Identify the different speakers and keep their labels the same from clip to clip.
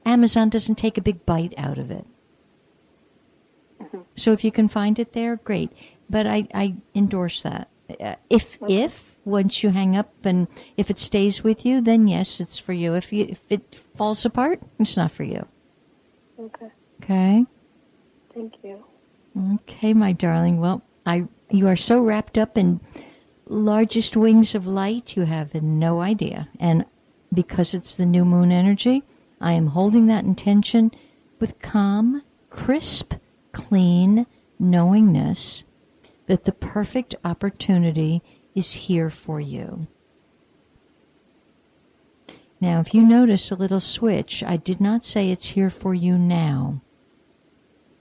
Speaker 1: Amazon doesn't take a big bite out of it.
Speaker 2: Mm-hmm.
Speaker 1: So if you can find it there, great. But I endorse that. If once you hang up and if it stays with you, then yes, it's for you. If it falls apart, it's not for you.
Speaker 2: Okay.
Speaker 1: Okay?
Speaker 2: Thank you.
Speaker 1: Okay, my darling. Well, you are so wrapped up in largest wings of light, you have no idea. And because it's the new moon energy, I am holding that intention with calm, crisp, clean knowingness that the perfect opportunity is here for you. Now, if you notice a little switch, I did not say it's here for you now.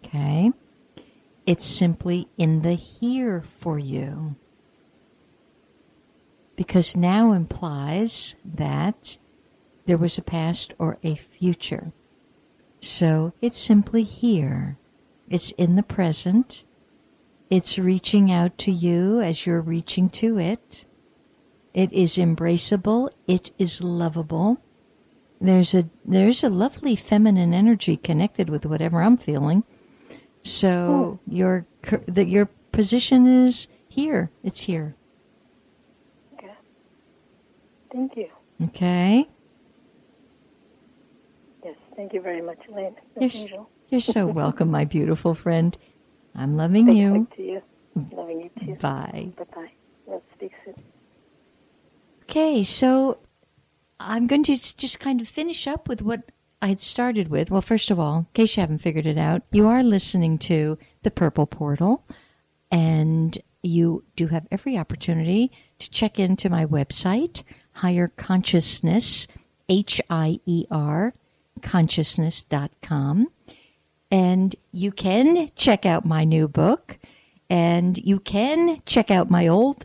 Speaker 1: Okay? It's simply in the here for you. Because now implies that there was a past or a future. So it's simply here. It's in the present. It's reaching out to you as you're reaching to it. It is embraceable. It is lovable. There's a lovely feminine energy connected with whatever I'm feeling. So your position is here. It's here.
Speaker 2: Okay. Thank you.
Speaker 1: Okay.
Speaker 2: Yes, thank you very much, Elaine.
Speaker 1: You're so welcome, my beautiful friend. I'm loving you.
Speaker 2: Back to you. Loving you too.
Speaker 1: Bye.
Speaker 2: Bye-bye. Let's speak soon.
Speaker 1: Okay, so I'm going to just kind of finish up with what I had started with. Well, first of all, in case you haven't figured it out, you are listening to The Purple Portal, and you do have every opportunity to check into my website, Higher Consciousness, HIER, consciousness.com. And you can check out my new book, and you can check out my old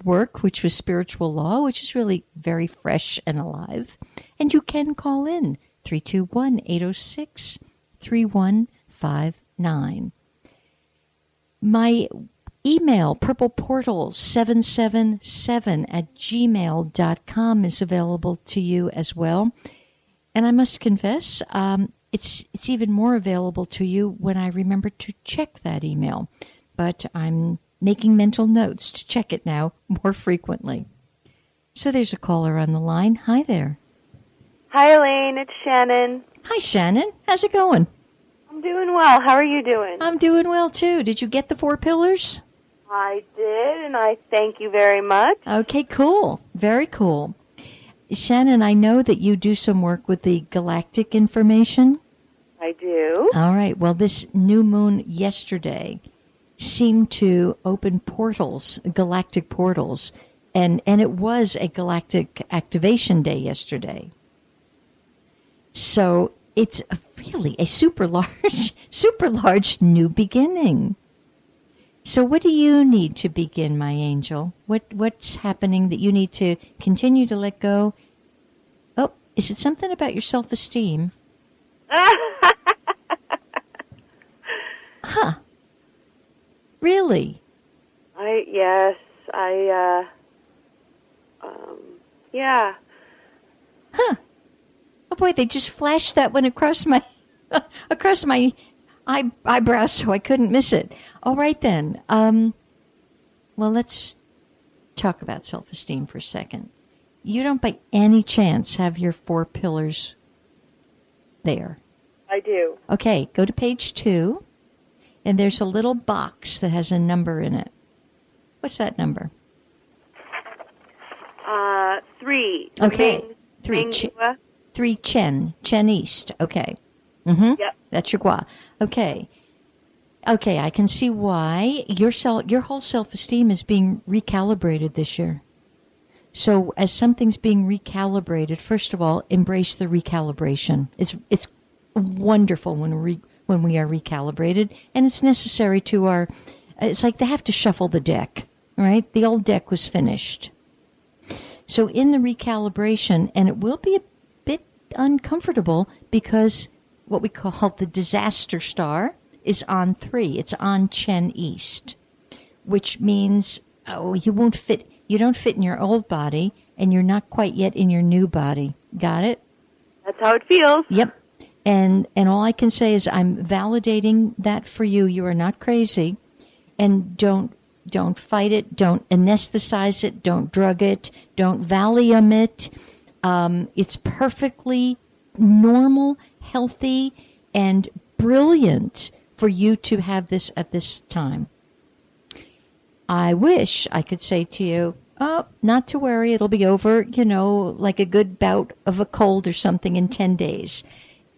Speaker 1: work, which was Spiritual Law, which is really very fresh and alive. And you can call in 321-806-3159. My email, purpleportal777@gmail.com, is available to you as well. And I must confess, it's even more available to you when I remember to check that email. But I'm making mental notes to check it now more frequently. So there's a caller on the line. Hi there.
Speaker 3: Hi, Elaine. It's Shannon.
Speaker 1: Hi, Shannon. How's it going?
Speaker 3: I'm doing well. How are you doing?
Speaker 1: I'm doing well, too. Did you get the 4 pillars?
Speaker 3: I did, and I thank you very much.
Speaker 1: Okay, cool. Very cool. Shannon, I know that you do some work with the galactic information.
Speaker 3: I do.
Speaker 1: All right. Well, this new moon yesterday seemed to open portals, galactic portals, and it was a galactic activation day yesterday. So it's really a super large new beginning. So what do you need to begin, my angel? What's happening that you need to continue to let go? Oh, is it something about your self-esteem? Huh. Really?
Speaker 3: Yeah.
Speaker 1: Huh. Oh boy, they just flashed that one across my eyebrows, so I couldn't miss it. All right then. Well, let's talk about self-esteem for a second. You don't by any chance have your 4 pillars there?
Speaker 3: I do.
Speaker 1: Okay, go to page 2, and there's a little box that has a number in it. What's that number?
Speaker 3: 3.
Speaker 1: Okay, 3. 3 Chen East. Okay. Mm-hmm.
Speaker 3: Yep.
Speaker 1: That's your gua. Okay. Okay, I can see why your whole self-esteem is being recalibrated this year. So as something's being recalibrated, first of all, embrace the recalibration. It's wonderful when we are recalibrated, and it's necessary to our. It's like they have to shuffle the deck, right? The old deck was finished. So in the recalibration, and it will be a bit uncomfortable because what we call the disaster star is on 3. It's on Chen East, which means you won't fit. You don't fit in your old body, and you're not quite yet in your new body. Got it?
Speaker 3: That's how it feels.
Speaker 1: Yep. And all I can say is I'm validating that for you. You are not crazy. And don't fight it. Don't anesthetize it. Don't drug it. Don't Valium it. It's perfectly normal, healthy, and brilliant for you to have this at this time. I wish I could say to you, oh, not to worry, it'll be over, like a good bout of a cold or something in 10 days.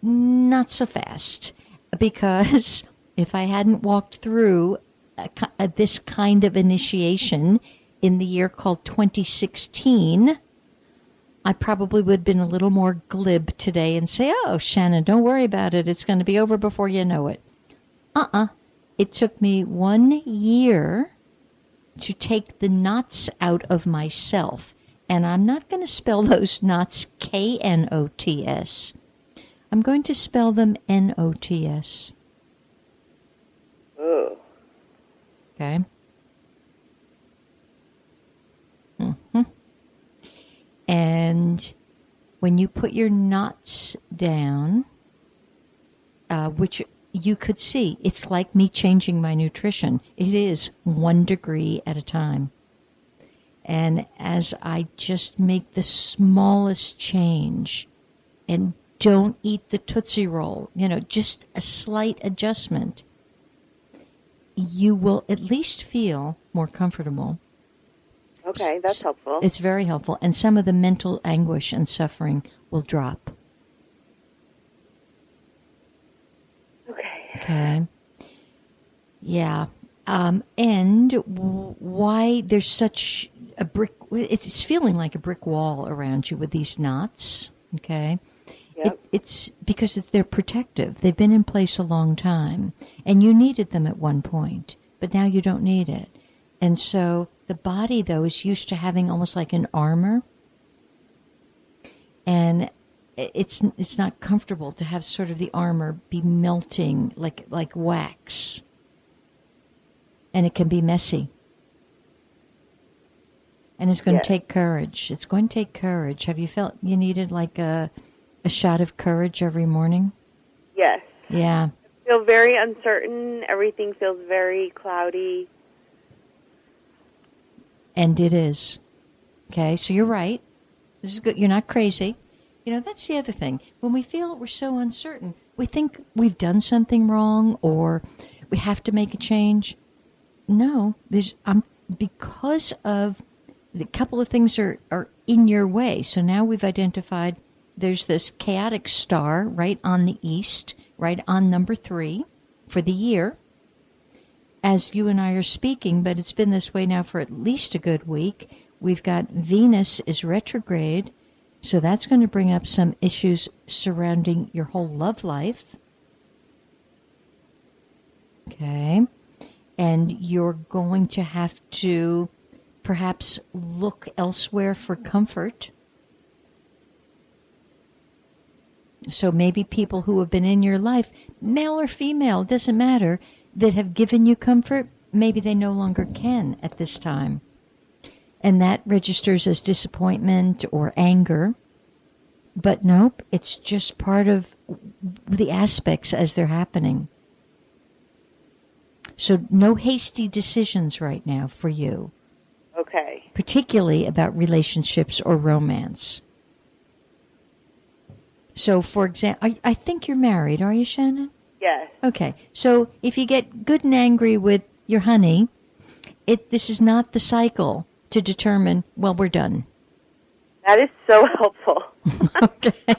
Speaker 1: Not so fast, because if I hadn't walked through this kind of initiation in the year called 2016, I probably would have been a little more glib today and say, oh, Shannon, don't worry about it. It's going to be over before you know it. It took me 1 year to take the knots out of myself. And I'm not going to spell those knots Knots. I'm going to spell them Nots.
Speaker 3: Oh.
Speaker 1: Okay? And when you put your knots down, which you could see, it's like me changing my nutrition. It is 1 degree at a time. And as I just make the smallest change and don't eat the Tootsie Roll, just a slight adjustment, you will at least feel more comfortable.
Speaker 3: Okay, that's helpful.
Speaker 1: It's very helpful. And some of the mental anguish and suffering will drop. Okay. Yeah. And why there's such a brick, it's feeling like a brick wall around you with these knots. Okay.
Speaker 3: Yep.
Speaker 1: It's because they're protective. They've been in place a long time, and you needed them at one point, but now you don't need it. And so the body, though, is used to having almost like an armor, and it's not comfortable to have sort of the armor be melting like wax, and it can be messy. And it's going to take courage. It's going to take courage. Have you felt you needed like a shot of courage every morning?
Speaker 3: Yes.
Speaker 1: Yeah.
Speaker 3: I feel very uncertain. Everything feels very cloudy.
Speaker 1: And it is. Okay, so you're right. This is good. You're not crazy. That's the other thing. When we feel we're so uncertain, we think we've done something wrong or we have to make a change. No, because of a couple of things are in your way. So now we've identified there's this chaotic star right on the east, right on number 3 for the year, as you and I are speaking, but it's been this way now for at least a good week. We've got Venus is retrograde, so that's going to bring up some issues surrounding your whole love life. Okay. And you're going to have to perhaps look elsewhere for comfort. So maybe people who have been in your life, male or female, doesn't matter, that have given you comfort, maybe they no longer can at this time. And that registers as disappointment or anger. But nope, it's just part of the aspects as they're happening. So no hasty decisions right now for you.
Speaker 3: Okay.
Speaker 1: Particularly about relationships or romance. So, for example, I think you're married, are you, Shannon?
Speaker 3: Yes.
Speaker 1: Okay. So if you get good and angry with your honey, this is not the cycle to determine, well, we're done.
Speaker 3: That is so helpful.
Speaker 1: Okay.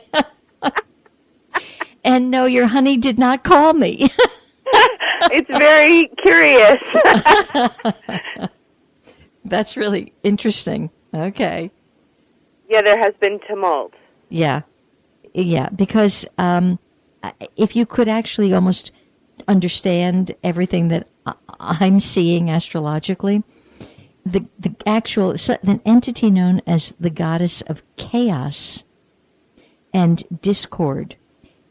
Speaker 1: And no, your honey did not call me.
Speaker 3: It's very curious.
Speaker 1: That's really interesting. Okay.
Speaker 3: Yeah, there has been tumult.
Speaker 1: Yeah. Yeah, because if you could actually almost understand everything that I'm seeing astrologically, the actual, an entity known as the goddess of chaos and discord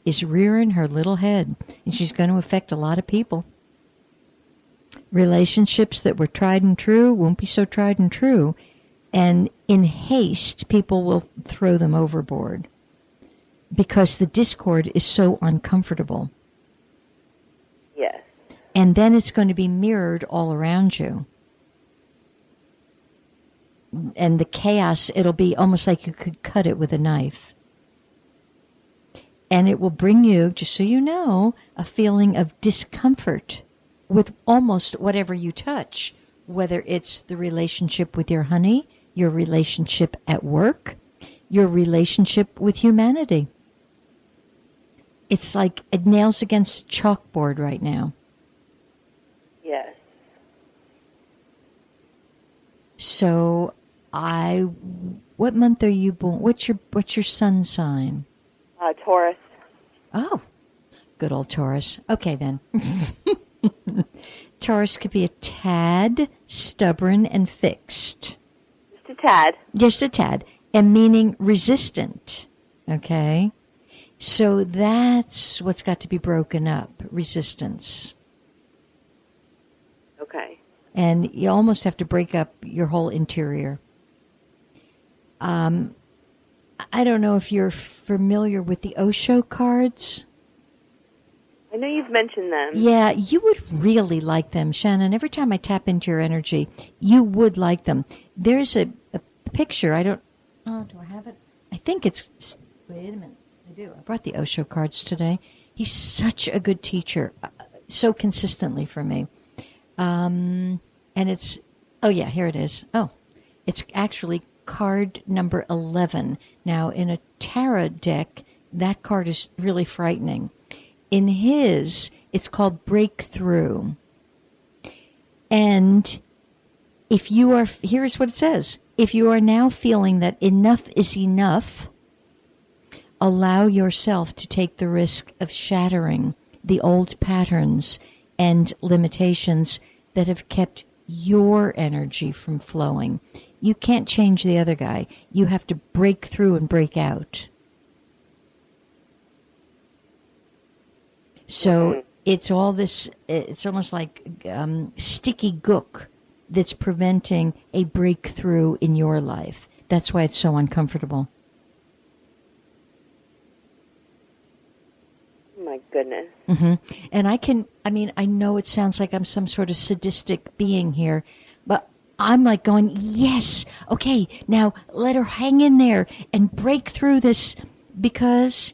Speaker 1: is rearing her little head, and she's going to affect a lot of people. Relationships that were tried and true won't be so tried and true, and in haste, people will throw them overboard. because the discord is so uncomfortable.
Speaker 3: Yes.
Speaker 1: And then it's going to be mirrored all around you. And the chaos, it'll be almost like you could cut it with a knife. And it will bring you, just so you know, a feeling of discomfort with almost whatever you touch, whether it's the relationship with your honey, your relationship at work, your relationship with humanity. It's like it nails against a chalkboard right now.
Speaker 3: Yes.
Speaker 1: So what month are you born? What's your sun sign?
Speaker 3: Taurus.
Speaker 1: Oh, good old Taurus. Okay, then. Taurus could be a tad stubborn and fixed.
Speaker 3: Just a tad.
Speaker 1: Just a tad. And meaning resistant. Okay? So that's what's got to be broken up. Resistance.
Speaker 3: Okay.
Speaker 1: And you almost have to break up your whole interior. I don't know if you're familiar with the Osho cards.
Speaker 3: I know you've mentioned them.
Speaker 1: Yeah, you would really like them, Shannon. Every time I tap into your energy, you would like them. There's a picture. Do I have it? I think it's, wait a minute. I do. I brought the Osho cards today. He's such a good teacher, so consistently for me. And it's, oh yeah, here it is. Oh, it's actually card number 11. Now, in a tarot deck, that card is really frightening. In his, it's called Breakthrough. And if you are, here's what it says. If you are now feeling that enough is enough, allow yourself to take the risk of shattering the old patterns and limitations that have kept your energy from flowing. You can't change the other guy. You have to break through and break out. So it's all this, it's almost like sticky gook that's preventing a breakthrough in your life. That's why it's so uncomfortable.
Speaker 3: My goodness.
Speaker 1: Mm-hmm. And I know it sounds like I'm some sort of sadistic being here, but I'm like going, yes, okay, now let her hang in there and break through this, because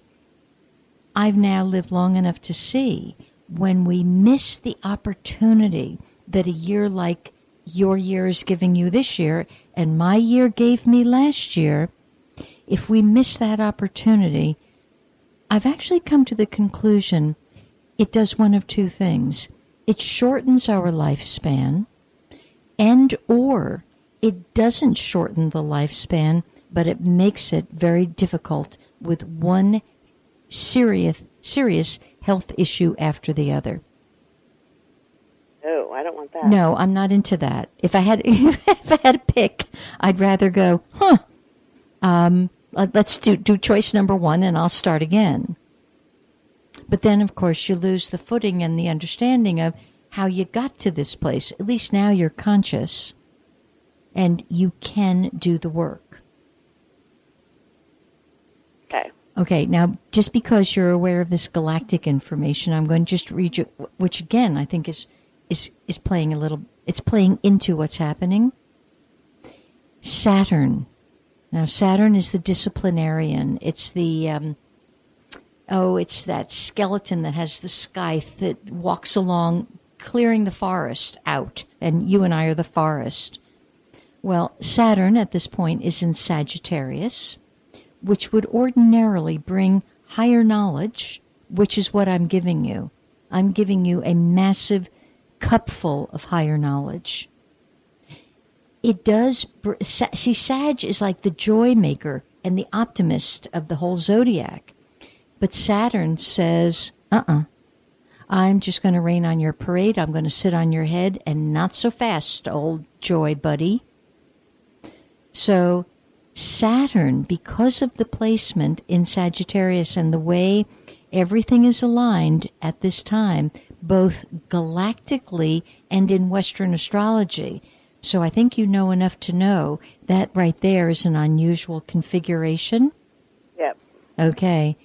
Speaker 1: I've now lived long enough to see when we miss the opportunity that a year like your year is giving you this year and my year gave me last year, if we miss that opportunity, I've actually come to the conclusion it does one of two things. It shortens our lifespan, and or it doesn't shorten the lifespan, but it makes it very difficult with one serious health issue after the other.
Speaker 3: Oh, I don't want that.
Speaker 1: No, I'm not into that. If I had to pick, I'd rather go, let's do choice number one and I'll start again. But then, of course, you lose the footing and the understanding of how you got to this place. At least now you're conscious and you can do the work.
Speaker 3: Okay.
Speaker 1: Okay, now, just because you're aware of this galactic information, I'm going to just read you, which again, I think is playing it's playing into what's happening. Saturn. Now, Saturn is the disciplinarian. It's the, it's that skeleton that has the scythe that walks along clearing the forest out, and you and I are the forest. Well, Saturn at this point is in Sagittarius, which would ordinarily bring higher knowledge, which is what I'm giving you. I'm giving you a massive cupful of higher knowledge. It does, see, Sag is like the joy maker and the optimist of the whole zodiac. But Saturn says, I'm just going to rain on your parade. I'm going to sit on your head, and not so fast, old joy buddy. So Saturn, because of the placement in Sagittarius and the way everything is aligned at this time, both galactically and in Western astrology. So I think you know enough to know that right there is an unusual configuration.
Speaker 3: Yep.
Speaker 1: Okay.